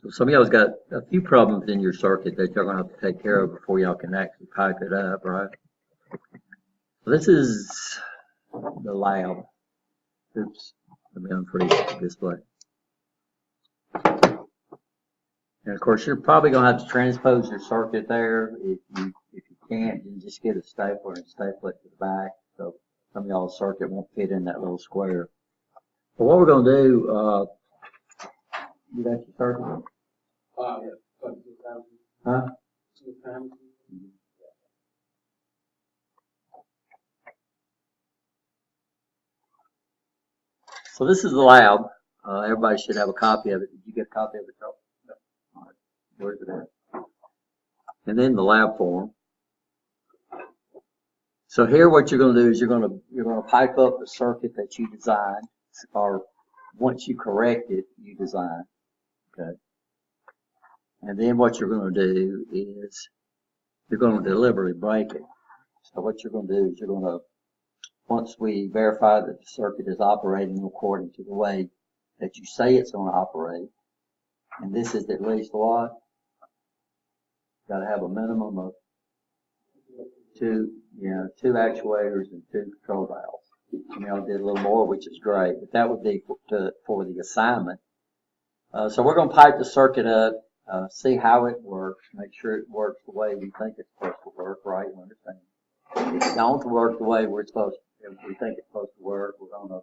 So some of y'all's got a few problems in your circuit that y'all gonna have to take care of before y'all can actually pipe it up, right? So this is the lab. Oops, let me unfreeze the display. And of course, you're probably gonna have to transpose your circuit there. If you can't, then just get a stapler and staple it to the back. So some of y'all's circuit won't fit in that little square. But what we're gonna do, you got your circuit? Yeah. Huh? So this is the lab. Everybody should have a copy of it. Did you get a copy of it, Charles? No. All right. Where's it at? And then the lab form. So here, what you're going to do is you're going to pipe up the circuit that you designed, or once you correct it, you design. Okay. And then what you're going to do is you're going to deliberately break it. So what you're going to do is you're going to, once we verify that the circuit is operating according to the way that you say it's going to operate, and this is at least what? Got to have a minimum of two actuators and two control valves. You know, I did a little more, which is great, but that would be for the assignment. So we're going to pipe the circuit up, see how it works, make sure it works the way we think it's supposed to work, right? You understand? If it don't work the way we think it's supposed to work, we're going to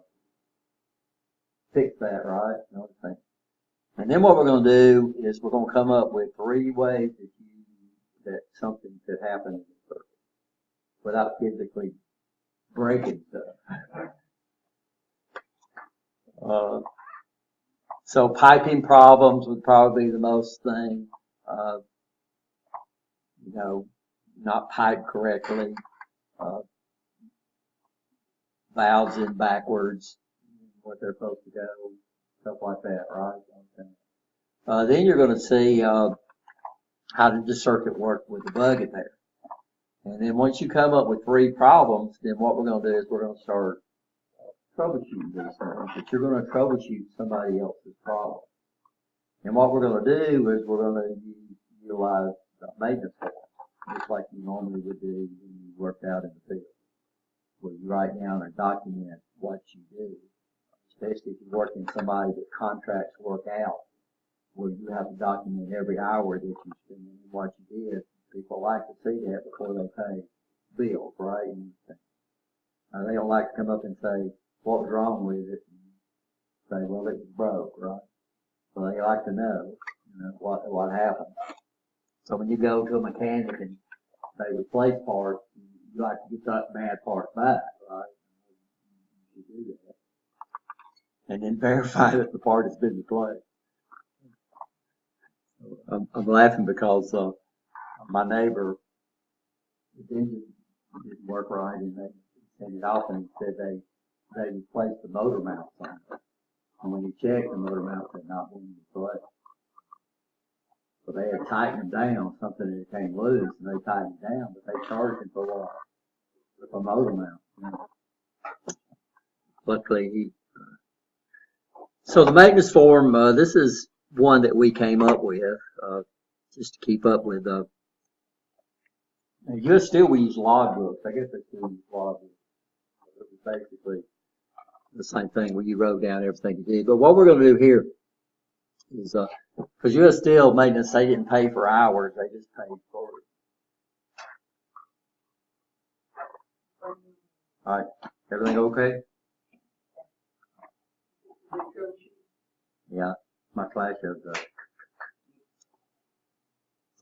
fix that, right? You know what I'm saying? And then what we're going to do is we're going to come up with 3 ways that something could happen in the circuit without physically breaking stuff. So piping problems would probably be the most thing. Not piped correctly, valves in backwards, what they're supposed to go, stuff like that, right? Then you're going to see how did the circuit work with the bug in there. And then once you come up with 3 problems, then what we're going to do is we're going to start troubleshooting these things. But you're going to troubleshoot somebody else's problem. And what we're going to do is we're going to utilize maintenance forms, just like you normally would do when you worked out in the field, where you write down and document what you do, especially if you're working with somebody that contracts work out, where you have to document every hour that you spend and what you did. People like to see that before they pay bills, right? And they don't like to come up and say, what was wrong with it? And say, well, it was broke, right? So they like to know, what happened. So when you go to a mechanic and they replace parts, you like to get that bad part back, right? You do that. And then verify that the part has been replaced. I'm laughing because my neighbor, his engine didn't work right, and they sent it off and said they replaced the motor mounts on it. And when you checked, the motor mounts had not been replaced. So they had tightened them down, something that came loose, and they tightened it down, but they charged him for what? For motor mount. Luckily, so the maintenance form, this is one that we came up with, just to keep up with, US Steel we use logbooks. I guess they still use logbooks. It was basically the same thing where you wrote down everything you did. But what we're going to do here is, because US Steel maintenance, they didn't pay for hours, they just paid for it. All right, everything okay? Yeah, my flash shows up.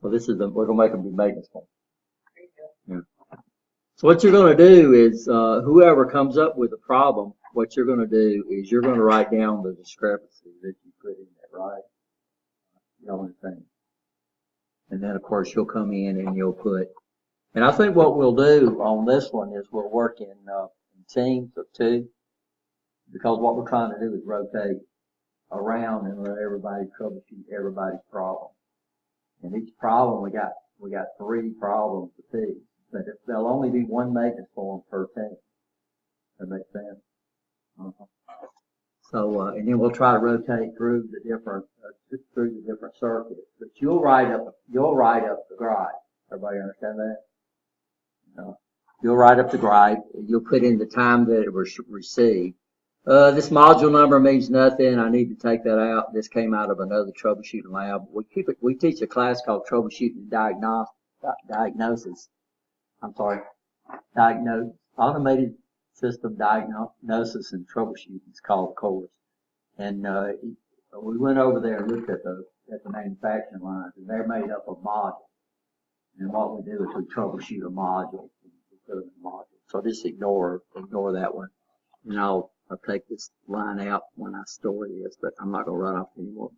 So this is we're going to make them do maintenance form. Yeah. So what you're going to do is, whoever comes up with a problem, what you're going to do is you're going to write down the discrepancy that you put in there, right? You know what I'm saying? And then, of course, you'll come in and you'll put, and I think what we'll do on this one is we'll work in teams of 2, because what we're trying to do is rotate around and let everybody troubleshoot everybody's problem. And each problem, we got 3 problems to fix. But there'll only be 1 maintenance form per team. That makes sense? So, and then we'll try to rotate through the different circuits. But you'll write up the gripe. Everybody understand that? You'll write up the gripe. You'll put in the time that it was received. This module number means nothing. I need to take that out. This came out of another troubleshooting lab. We teach a class called troubleshooting automated system diagnosis and troubleshooting. It's called the course. And we went over there and looked at the manufacturing lines, and they're made up of modules. And what we do is we troubleshoot a module. So just ignore that one. And I'll take this line out when I store this, but I'm not going to run off anymore.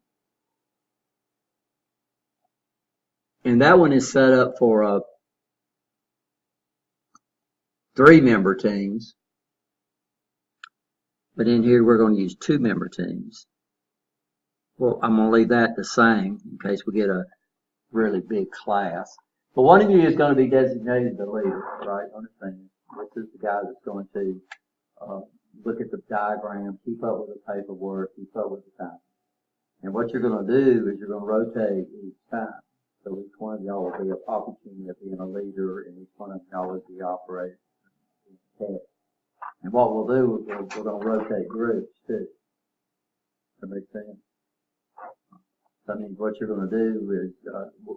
And that one is set up for 3-member teams. But in here, we're going to use 2-member teams. Well, I'm going to leave that the same in case we get a really big class. But one of you is going to be designated the leader, right? Understand. This is the guy that's going to look at the diagram, keep up with the paperwork, keep up with the time. And what you're going to do is you're going to rotate each time. So each one of y'all will be an opportunity of being a leader, and each one of y'all will be operating. And what we'll do is we're going to rotate groups too. That makes sense? So that means what you're going to do is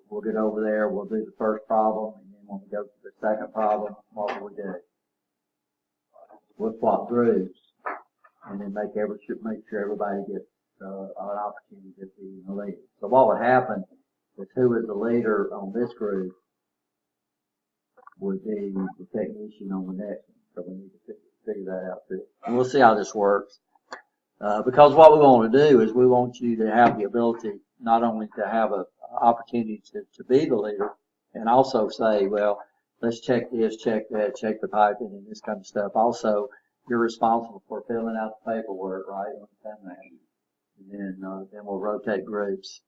we'll get over there, we'll do the first problem, and then when we go to the second problem, what will we do? We'll swap groups, and then make sure everybody gets an opportunity to be in the lead. So what would happen is who is the leader on this group would be the technician on the next one. So we need to figure that out too. And we'll see how this works. Because what we want to do is we want you to have the ability not only to have an opportunity to be the leader, and also say, well, let's check this, check that, check the piping and this kind of stuff. Also, you're responsible for filling out the paperwork, right? And then we'll rotate groups.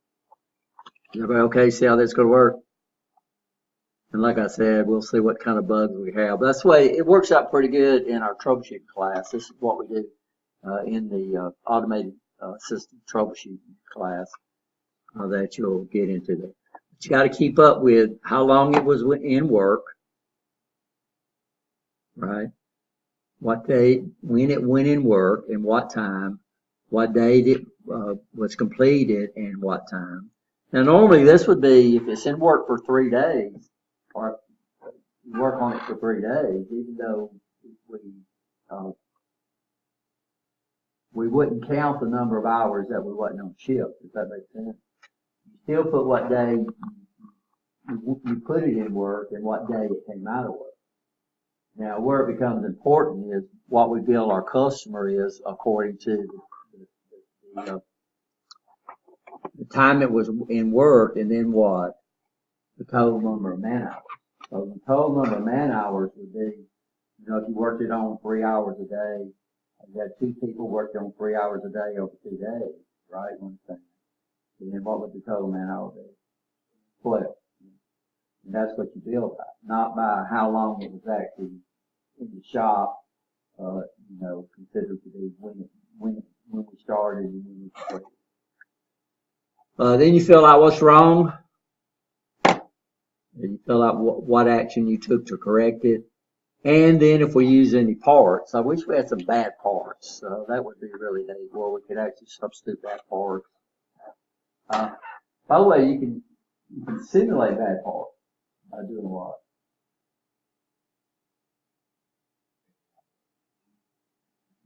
Everybody okay? See how that's going to work? And like I said, we'll see what kind of bugs we have. That's the way it works out pretty good in our troubleshooting class. This is what we do in the automated system troubleshooting class that you'll get into there. But you got to keep up with how long it was in work, right? What day, when it went in work, and what time, what date it was completed, and what time. Now, normally this would be if it's in work for 3 days, or you work on it for 3 days, even though we wouldn't count the number of hours that we wasn't on shift. Does that make sense? You still put what day you put it in work and what day it came out of work. Now, where it becomes important is what we bill our customer is according to the time it was in work, and then what? The total number of man hours. So the total number of man hours would be, if you worked it on 3 hours a day, you had 2 people working on 3 hours a day over 2 days, right? One thing. And then what would the total man hour be? 12. And that's what you bill by, not by how long it was actually in the shop, considered to be when we started and when we completed. Then you fill out what's wrong. And you fill out what action you took to correct it. And then if we use any parts, I wish we had some bad parts. That would be really neat, where we could actually substitute bad parts. By the way, you can simulate bad parts by doing what?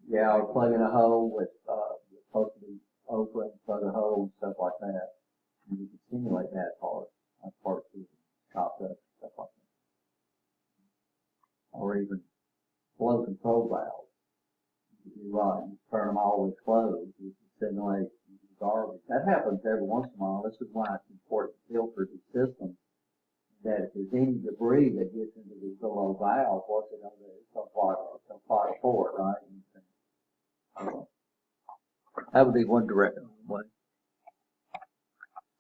Yeah, or plugging a hole with supposed to be open, plug a hole and stuff like that. And you can simulate that part. That part is chopped up, stuff like that. Or even flow control valves. You do right, you turn them all the way closed, you can simulate garbage. That happens every once in a while. This is why it's important to filter the system. That if there's any debris that gets into these little valves, what's it going to do? It's going to apply a port, right? That would be one direct way.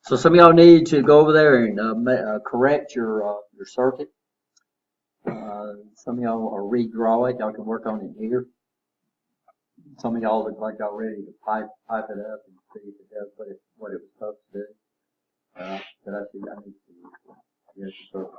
So some of y'all need to go over there and correct your circuit. Some of y'all will redraw it. Y'all can work on it here. Some of y'all look like y'all ready to pipe it up and see if it does what it was supposed to do. But I need to see. Yes, the circuit